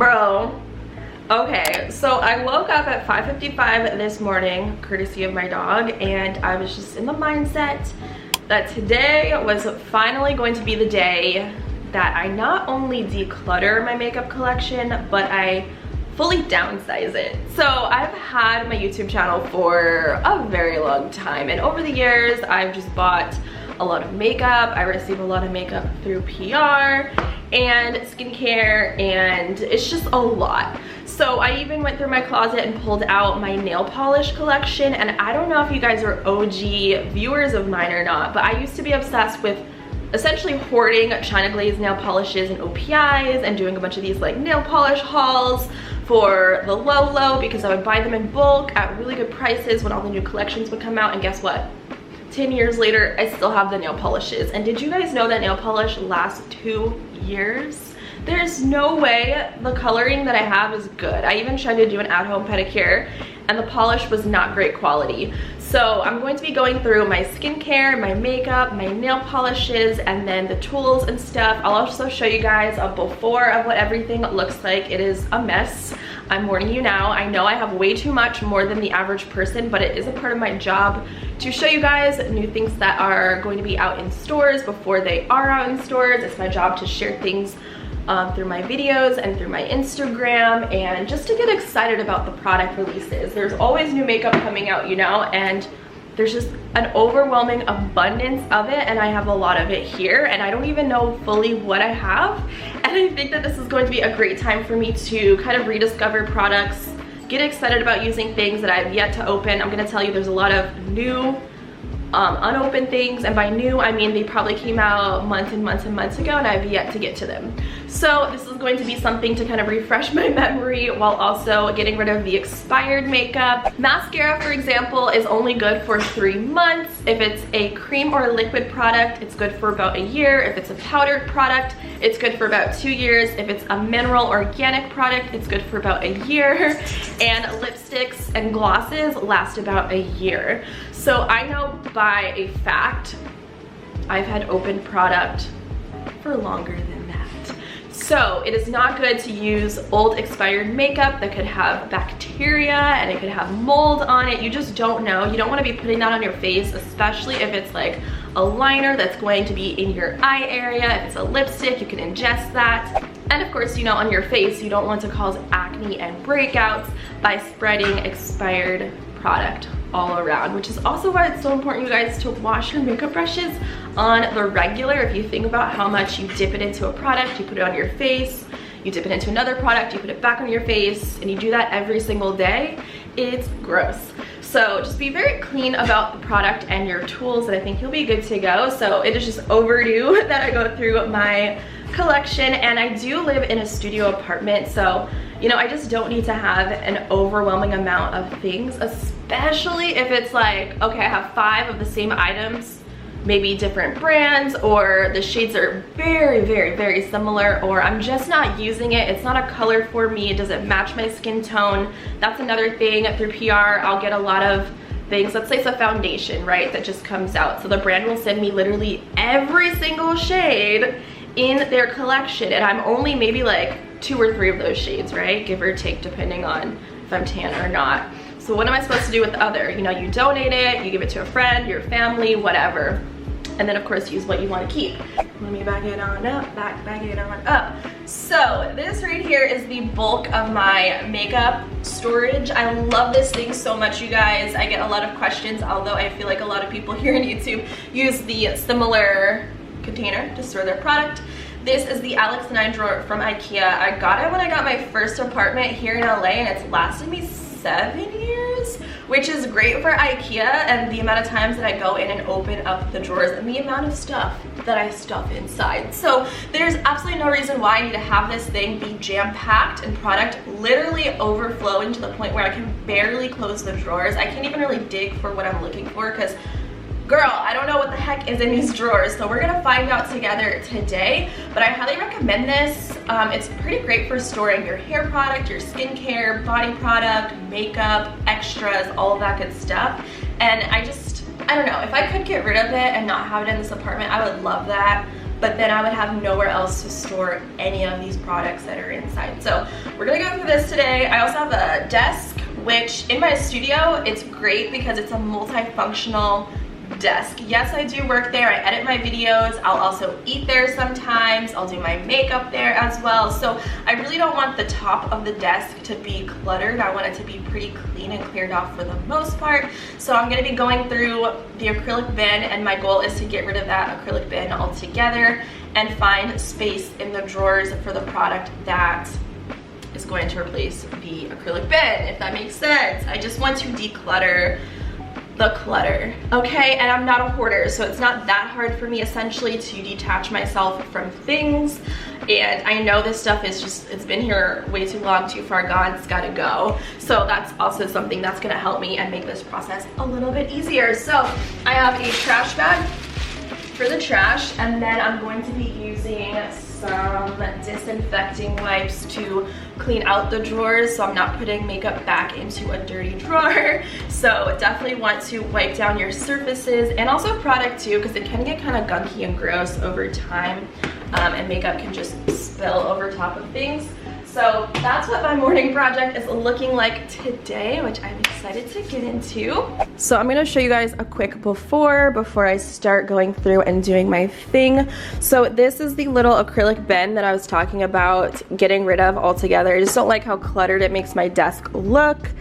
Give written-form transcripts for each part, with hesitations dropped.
Bro. Okay, so I woke up at 5:55 this morning, courtesy of my dog, and I was just in the mindset that today was finally going to be the day that I not only declutter my makeup collection, but I fully downsize it. So I've had my YouTube channel for a very long time, and over the years I've just bought a lot of makeup. I receive a lot of makeup through PR and skincare, and it's just a lot. So I even went through my closet and pulled out my nail polish collection, and I don't know if you guys are OG viewers of mine or not, but I used to be obsessed with essentially hoarding China glazed nail polishes and OPIs and doing a bunch of these like nail polish hauls for the low because I would buy them in bulk at really good prices when all the new collections would come out. And guess what? 10 years later, I still have the nail polishes. And did you guys know that nail polish lasts 2 years? There's no way the coloring that I have is good. I even tried to do an at-home pedicure and the polish was not great quality. So I'm going to be going through my skincare, my makeup, my nail polishes, and then the tools and stuff. I'll also show you guys a before of what everything looks like. It is a mess. I'm warning you now. I know I have way too much, more than the average person, but it is a part of my job to show you guys new things that are going to be out in stores before they are out in stores. It's my job to share things through my videos and through my Instagram, and just to get excited about the product releases. There's always new makeup coming out, you know, and there's just an overwhelming abundance of it, and I have a lot of it here, and I don't even know fully what I have. And I think that this is going to be a great time for me to kind of rediscover products, get excited about using things that I've yet to open. I'm gonna tell you there's a lot of new unopened things, and by new I mean they probably came out months and months and months ago and I've yet to get to them. So this is going to be something to kind of refresh my memory while also getting rid of the expired makeup. Mascara, for example, is only good for 3 months. If it's a cream or a liquid product, it's good for about a year. If it's a powdered product, it's good for about 2 years. If it's a mineral organic product, it's good for about a year. And lipsticks and glosses last about a year. So I know by a fact, I've had open product for longer than that. So it is not good to use old expired makeup that could have bacteria and it could have mold on it. You just don't know. You don't want to be putting that on your face, especially if it's like a liner that's going to be in your eye area. If it's a lipstick, you can ingest that. And of course, you know, on your face, you don't want to cause acne and breakouts by spreading expired product all around, which is also why it's so important, you guys, to wash your makeup brushes on the regular. If you think about how much you dip it into a product, you put it on your face, you dip it into another product, you put it back on your face, and you do that every single day, it's gross. So just be very clean about the product and your tools, and I think you'll be good to go. So it is just overdue that I go through my collection, and I do live in a studio apartment, so you know, I just don't need to have an overwhelming amount of things, especially if it's like, okay, I have 5 of the same items, maybe different brands, or the shades are very similar, or I'm just not using it. It's not a color for me. It doesn't match my skin tone. That's another thing. Through PR, I'll get a lot of things. Let's say it's a foundation, right, that just comes out. So the brand will send me literally every single shade in their collection, and I'm only maybe like 2 or 3 of those shades, right, give or take, depending on if I'm tan or not. So what am I supposed to do with the other? You know, you donate it, you give it to a friend, your family, whatever, and then of course use what you want to keep. Let me back it on up, back it on up. So this right here is the bulk of my makeup storage. I love this thing so much, you guys. I get a lot of questions, although I feel like a lot of people here on YouTube use the similar container to store their product. This is the Alex 9 drawer from IKEA. I got it when I got my first apartment here in LA, and it's lasted me 7 years, which is great for IKEA, and the amount of times that I go in and open up the drawers and the amount of stuff that I stuff inside. So there's absolutely no reason why I need to have this thing be jam-packed and product literally overflowing to the point where I can barely close the drawers. I can't even really dig for what I'm looking for because, girl, I don't know what the heck is in these drawers. So we're gonna find out together today, but I highly recommend this. It's pretty great for storing your hair product, your skincare, body product, makeup, extras, all of that good stuff. And I don't know, if I could get rid of it and not have it in this apartment, I would love that. but then I would have nowhere else to store any of these products that are inside. So we're gonna go through this today. I also have a desk, which in my studio, it's great because it's a multifunctional desk. Yes, I do work there. I edit my videos. I'll also eat there sometimes. I'll do my makeup there as well. So I really don't want the top of the desk to be cluttered. I want it to be pretty clean and cleared off for the most part. So I'm going to be going through the acrylic bin, and my goal is to get rid of that acrylic bin altogether and find space in the drawers for the product that is going to replace the acrylic bin, if that makes sense. I just want to declutter the clutter, okay? And I'm not a hoarder, so it's not that hard for me essentially to detach myself from things. And I know this stuff is just, it's been here way too long, too far gone, it's gotta go. So that's also something that's gonna help me and make this process a little bit easier. So I have a trash bag for the trash, and then I'm going to be using some disinfecting wipes to clean out the drawers so I'm not putting makeup back into a dirty drawer. So definitely want to wipe down your surfaces, and also product too, because it can get kind of gunky and gross over time, and makeup can just spill over top of things. So that's what my morning project is looking like today, which I'm excited to get into. So I'm gonna show you guys a quick before I start going through and doing my thing. So this is the little acrylic bin that I was talking about getting rid of altogether. I just don't like how cluttered it makes my desk look.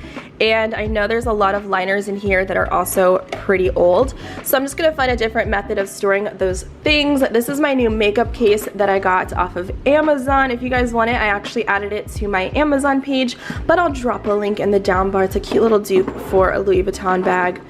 And I know there's a lot of liners in here that are also pretty old. So I'm just gonna find a different method of storing those things. This is my new makeup case that I got off of Amazon. If you guys want it, I actually added it to my Amazon page, but I'll drop a link in the down bar. It's a cute little dupe for a Louis Vuitton bag.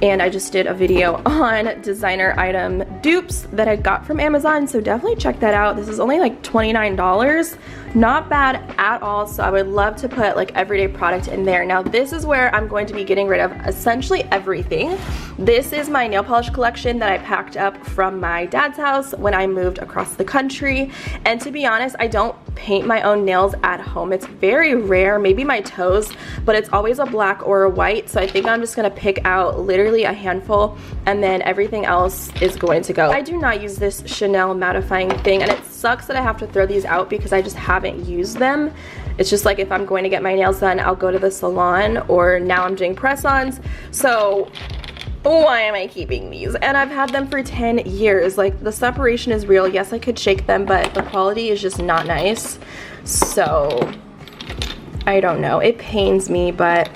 And I just did a video on designer item dupes that I got from Amazon, so definitely check that out. This is only like $29. Not bad at all, so I would love to put like everyday product in there. Now this is where I'm going to be getting rid of essentially everything. This is my nail polish collection that I packed up from my dad's house when I moved across the country. And to be honest, I don't paint my own nails at home. It's very rare, maybe my toes, but it's always a black or a white. So I think I'm just gonna pick out literally a handful, and then everything else is going to go. I do not use this Chanel mattifying thing, and it sucks that I have to throw these out because I just haven't used them. It's just like if I'm going to get my nails done, I'll go to the salon, or now I'm doing press-ons. So why am I keeping these? And I've had them for 10 years. Like, the separation is real. Yes, I could shake them, but the quality is just not nice. So I don't know. It pains me, but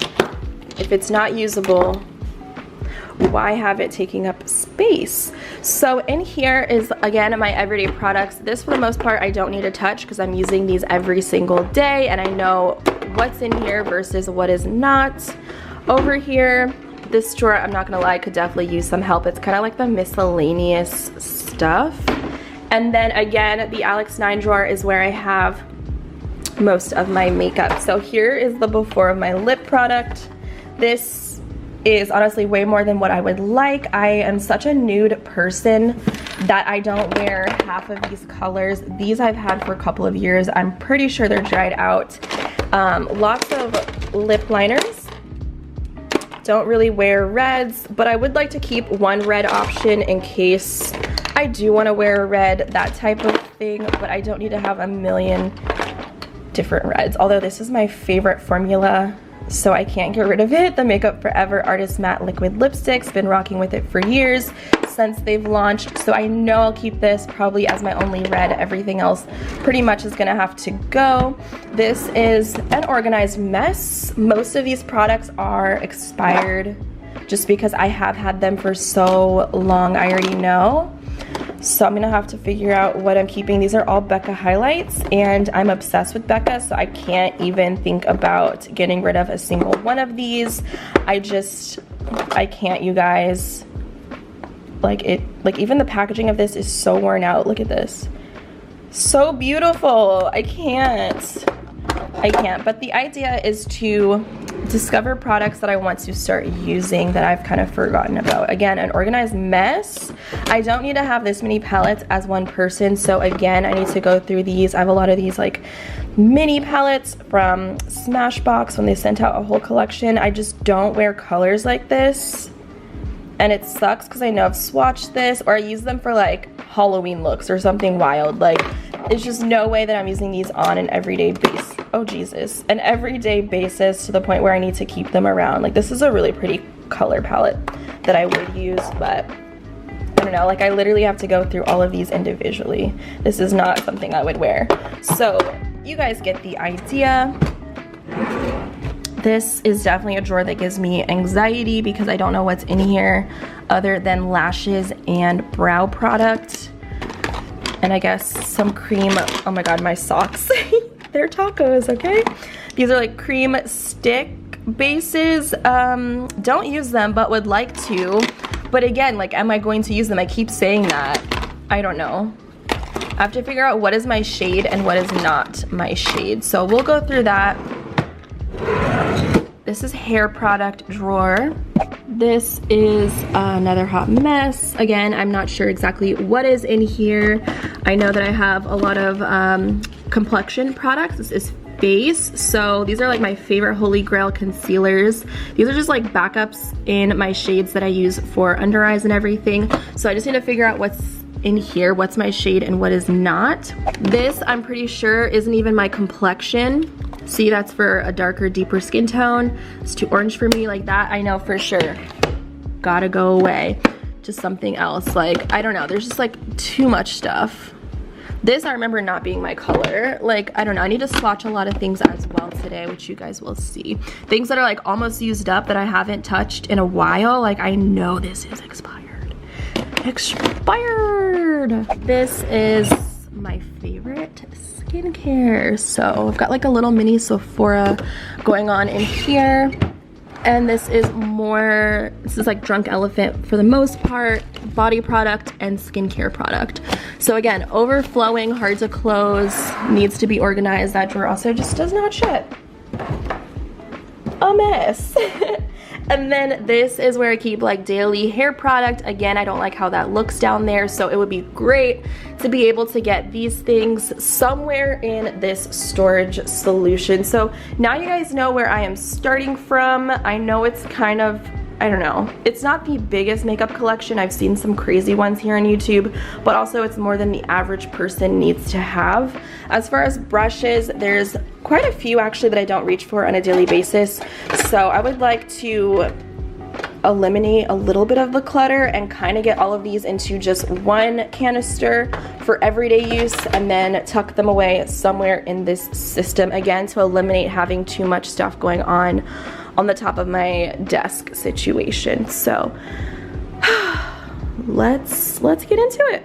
if it's not usable, why have it taking up space? So in here is, again, my everyday products. This, for the most part, I don't need to touch because I'm using these every single day, and I know what's in here versus what is not. Over here, this drawer, I'm not gonna lie, could definitely use some help. It's kind of like the miscellaneous stuff. And then again, the Alex 9 drawer is where I have most of my makeup. So here is the before of my lip product. This is honestly way more than what I would like. I am such a nude person that I don't wear half of these colors. These I've had for a couple of years. I'm pretty sure they're dried out. Lots of lip liners. Don't really wear reds, but I would like to keep one red option in case I do want to wear a red, that type of thing, but I don't need to have a million different reds. Although this is my favorite formula, so I can't get rid of it. The Makeup Forever Artist Matte Liquid Lipstick's been rocking with it for years since they've launched, so I know I'll keep this probably as my only red. Everything else pretty much is gonna have to go. This is an organized mess. Most of these products are expired just because I have had them for so long, I already know. So I'm gonna have to figure out what I'm keeping. These are all Becca highlights, and I'm obsessed with Becca, so I can't even think about getting rid of a single one of these. I can't, you guys. Like even the packaging of this is so worn out. Look at this. So beautiful. I can't. But the idea is to discover products that I want to start using that I've kind of forgotten about. Again, an organized mess. I don't need to have this many palettes as one person, so again, I need to go through these. I have a lot of these like mini palettes from Smashbox when they sent out a whole collection. I just don't wear colors like this. And it sucks because I know I've swatched this, or I use them for like Halloween looks or something wild. Like, it's just no way that I'm using these on an everyday basis. Oh Jesus, an everyday basis to the point where I need to keep them around. Like, this is a really pretty color palette that I would use, but I don't know, like I literally have to go through all of these individually. This is not something I would wear. So you guys get the idea. This is definitely a drawer that gives me anxiety because I don't know what's in here other than lashes and brow product. And I guess some cream. Oh my God, my socks. They're tacos, okay? These are like cream stick bases. Don't use them, but would like to. But again, like, am I going to use them? I keep saying that. I don't know. I have to figure out what is my shade and what is not my shade. So we'll go through that. This is hair product drawer. This is another hot mess. Again, I'm not sure exactly what is in here. I know that I have a lot of complexion products. This is face. So these are like my favorite holy grail concealers. These are just like backups in my shades that I use for under eyes and everything. So I just need to figure out what's in here, what's my shade and what is not. This, I'm pretty sure, isn't even my complexion. See, that's for a darker, deeper skin tone. It's too orange for me. Like that, I know for sure. Gotta go away. Just something else. Like, I don't know. There's just like too much stuff. This, I remember not being my color. Like, I don't know. I need to swatch a lot of things as well today, which you guys will see. Things that are like almost used up that I haven't touched in a while. Like, I know this is expired. Expired. This is my favorite skincare. So I've got like a little mini Sephora going on in here. And this is like Drunk Elephant for the most part, body product and skincare product. So again, overflowing, hard to close, needs to be organized. That drawer also just does not shut. A mess. And then this is where I keep like daily hair product. Again, I don't like how that looks down there, so it would be great to be able to get these things somewhere in this storage solution. So now you guys know where I am starting from. I know it's kind of, I don't know, it's not the biggest makeup collection. I've seen some crazy ones here on YouTube, but also it's more than the average person needs to have. As far as brushes, there's quite a few actually that I don't reach for on a daily basis. So I would like to eliminate a little bit of the clutter and kind of get all of these into just one canister for everyday use and then tuck them away somewhere in this system, again, to eliminate having too much stuff going on the top of my desk situation. So let's get into it.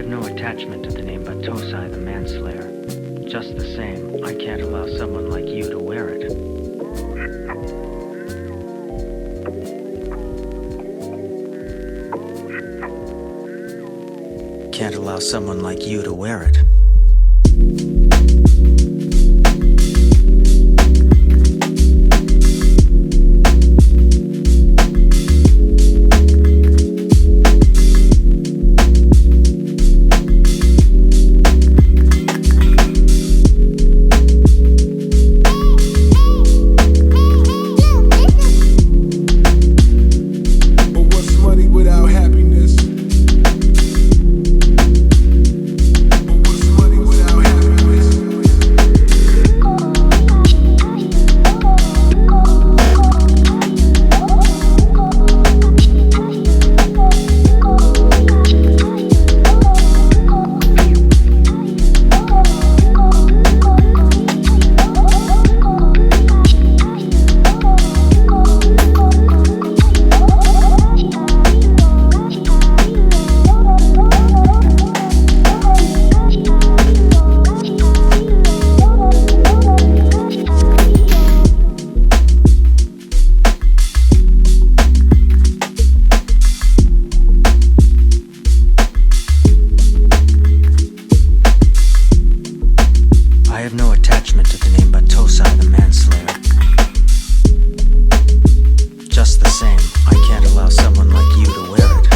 have no attachment to the name Batosai the Manslayer. Just the same, I can't allow someone like you to wear it. Can't allow someone like you to wear it. I have no attachment to the name Batosai the Manslayer. Just the same, I can't allow someone like you to wear it.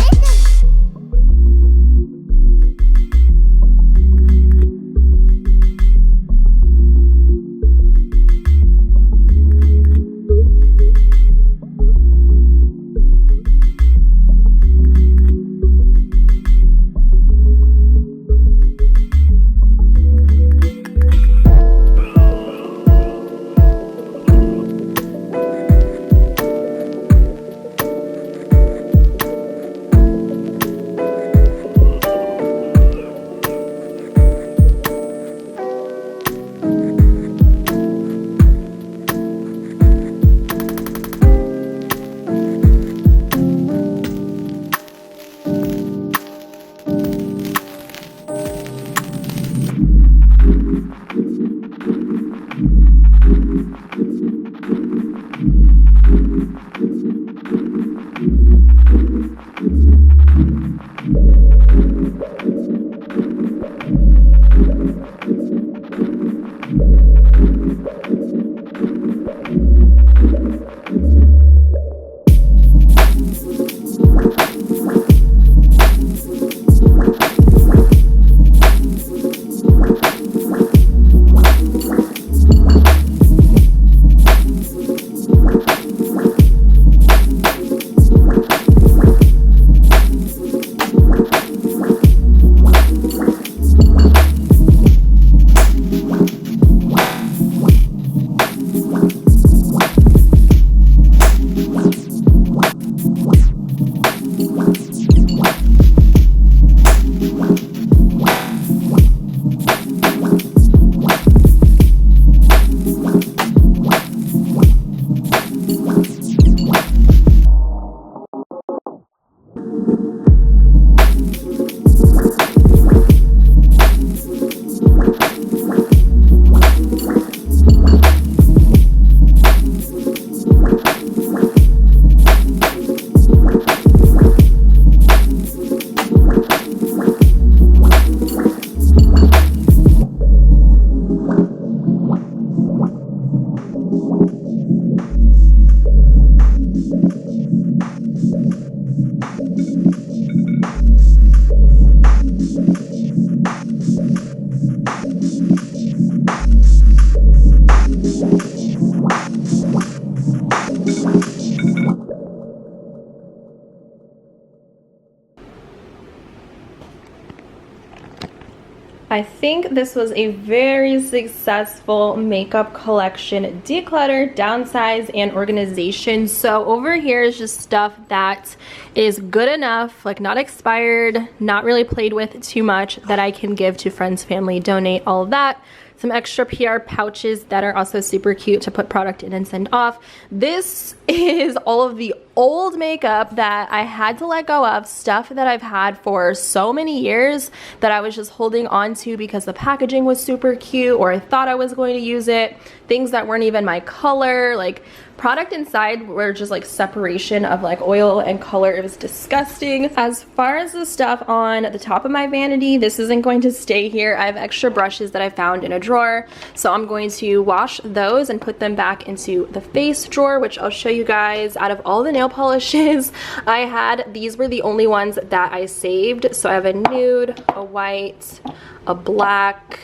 I think this was a very successful makeup collection, declutter, downsize, and organization. So over here is just stuff that is good enough, like not expired, not really played with too much, that I can give to friends, family, donate, all of that. Some extra PR pouches that are also super cute to put product in and send off. This is all of the old makeup that I had to let go of, stuff that I've had for so many years that I was just holding on to because the packaging was super cute or I thought I was going to use it, things that weren't even my color, like product inside were just like separation of like oil and color. It was disgusting. As far as the stuff on the top of my vanity, this isn't going to stay here. I have extra brushes that I found in a drawer, so I'm going to wash those and put them back into the face drawer, which I'll show you guys. Out of all the nail polishes I had, these were the only ones that I saved. So I have a nude, a white, a black.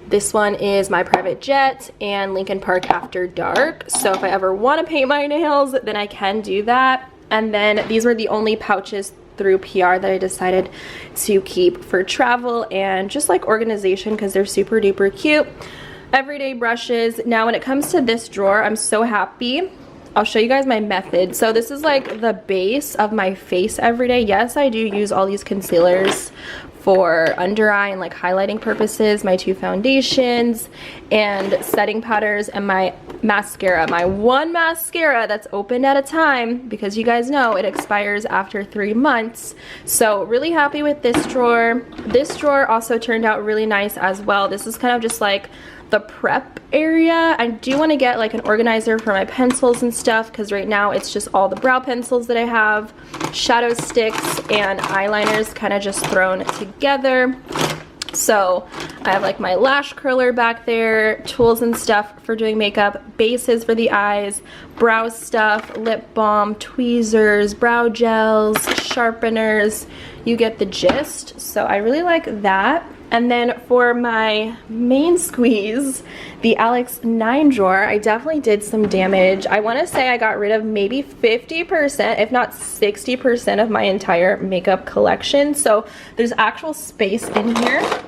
This one is my Private Jet and Lincoln Park After Dark. So if I ever want to paint my nails, then I can do that. And then these were the only pouches through PR that I decided to keep for travel and just like organization because they're super duper cute. Everyday brushes. Now when it comes to this drawer, I'm so happy. I'll show you guys my method. So this is like the base of my face every day. Yes, I do use all these concealers for under eye and like highlighting purposes, my 2 foundations and setting powders, and my mascara, my one mascara that's opened at a time because you guys know it expires after 3 months. So really happy with this drawer. This drawer also turned out really nice as well. This is kind of just like the prep area. I do want to get like an organizer for my pencils and stuff because right now it's just all the brow pencils that I have, shadow sticks and eyeliners kind of just thrown together. So I have like my lash curler back there, tools and stuff for doing makeup, bases for the eyes, brow stuff, lip balm, tweezers, brow gels, sharpeners. You get the gist. So I really like that. And then for my main squeeze, the Alex 9 drawer, I definitely did some damage. I want to say I got rid of maybe 50%, if not 60% of my entire makeup collection. So there's actual space in here.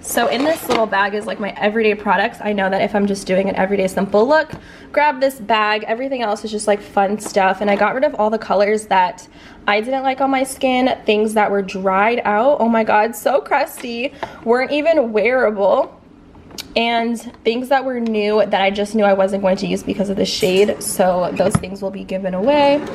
So in this little bag is like my everyday products. I know that if I'm just doing an everyday simple look, grab this bag. Everything else is just like fun stuff. And I got rid of all the colors that I didn't like on my skin, things that were dried out. Oh my God, so crusty, weren't even wearable. And things that were new that I just knew I wasn't going to use because of the shade. So those things will be given away.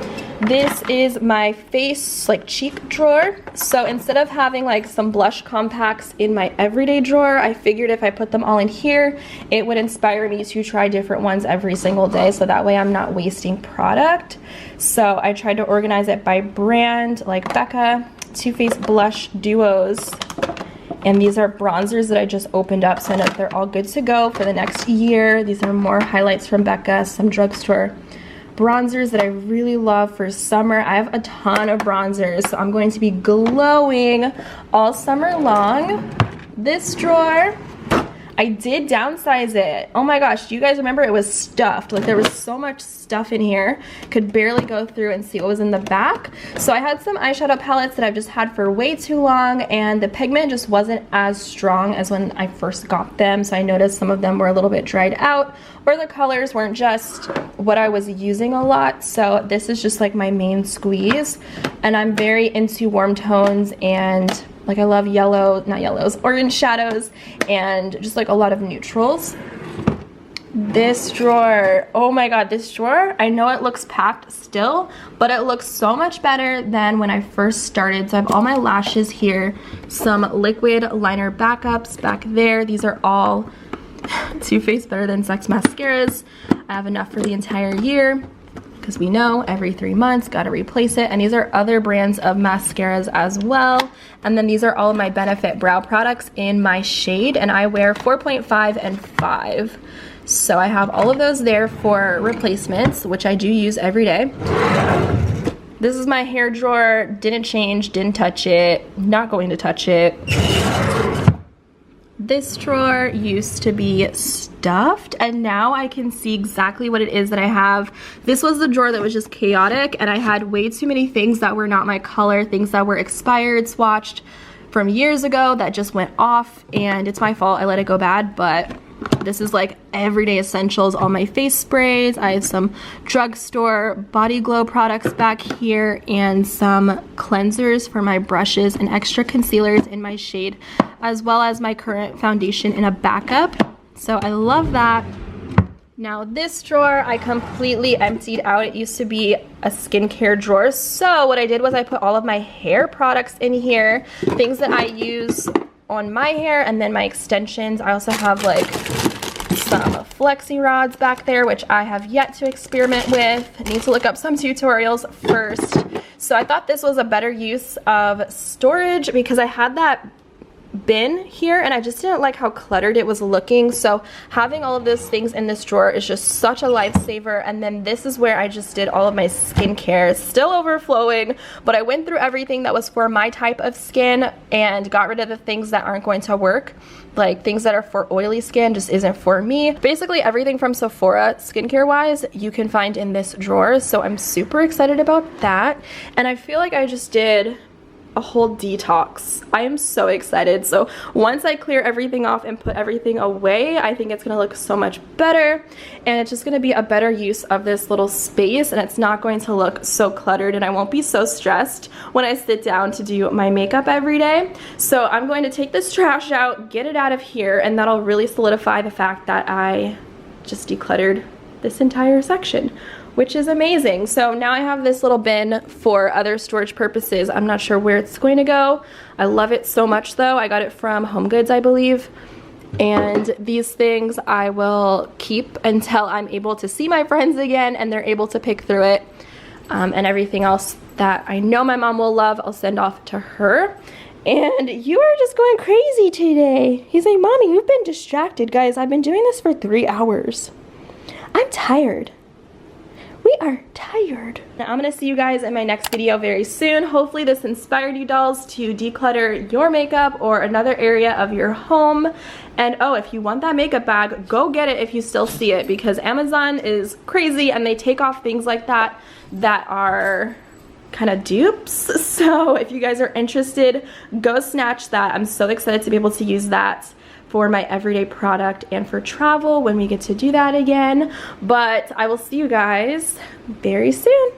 This is my face like cheek drawer. So instead of having like some blush compacts in my everyday drawer, I figured if I put them all in here, it would inspire me to try different ones every single day. So that way I'm not wasting product. So I tried to organize it by brand, like Becca, Too Faced Blush Duos. And these are bronzers that I just opened up, so I know that they're all good to go for the next year. These are more highlights from Becca, some drugstore bronzers that I really love for summer. I have a ton of bronzers, so I'm going to be glowing all summer long. This drawer, I did downsize it. Oh my gosh, do you guys remember? It was stuffed. Like there was so much stuff in here. Could barely go through and see what was in the back. So I had some eyeshadow palettes that I've just had for way too long, and the pigment just wasn't as strong as when I first got them. So I noticed some of them were a little bit dried out, or the colors weren't just what I was using a lot. So this is just like my main squeeze. And I'm very into warm tones, and like I love yellow, not yellows, orange shadows, and just like a lot of neutrals. This drawer, oh my God, this drawer, I know it looks packed still, but it looks so much better than when I first started. So I have all my lashes here, some liquid liner backups back there. These are all Too Faced Better Than Sex mascaras. I have enough for the entire year, because we know every 3 months gotta replace it. And these are other brands of mascaras as well. And then these are all of my Benefit brow products in my shade, and I wear 4.5 and 5. So I have all of those there for replacements, which I do use every day. This is my hair drawer, didn't change, didn't touch it, not going to touch it. This drawer used to be stuffed, and now I can see exactly what it is that I have. This was the drawer that was just chaotic, and I had way too many things that were not my color, things that were expired, swatched from years ago that just went off, and it's my fault, I let it go bad, but this is like everyday essentials, all my face sprays. I have some drugstore body glow products back here, and some cleansers for my brushes, and extra concealers in my shade, as well as my current foundation in a backup. So I love that. Now this drawer I completely emptied out. It used to be a skincare drawer. So what I did was I put all of my hair products in here, things that I use on my hair, and then my extensions. I also have like some flexi rods back there, which I have yet to experiment with. I need to look up some tutorials first. So I thought this was a better use of storage because I had that bin here and I just didn't like how cluttered it was looking. So having all of those things in this drawer is just such a lifesaver. And then this is where I just did all of my skincare, still overflowing, but I went through everything that was for my type of skin and got rid of the things that aren't going to work. Like things that are for oily skin just isn't for me. Basically everything from Sephora skincare wise you can find in this drawer. So I'm super excited about that. And I feel like I just did a whole detox. I am so excited. So once I clear everything off and put everything away, I think it's gonna look so much better, and it's just gonna be a better use of this little space, and it's not going to look so cluttered, and I won't be so stressed when I sit down to do my makeup every day. So I'm going to take this trash out, get it out of here, and that'll really solidify the fact that I just decluttered this entire section, which is amazing. So now I have this little bin for other storage purposes. I'm not sure where it's going to go. I love it so much though. I got it from HomeGoods, I believe. And these things I will keep until I'm able to see my friends again and they're able to pick through it. And everything else that I know my mom will love, I'll send off to her. And you are just going crazy today. He's like, Mommy, you've been distracted. Guys, I've been doing this for 3 hours. I'm tired. We are tired. Now I'm gonna see you guys in my next video very soon. Hopefully this inspired you dolls to declutter your makeup or another area of your home. And oh, if you want that makeup bag, go get it if you still see it, because Amazon is crazy and they take off things like that that are kind of dupes. So if you guys are interested, go snatch that. I'm so excited to be able to use that for my everyday product and for travel when we get to do that again. But I will see you guys very soon.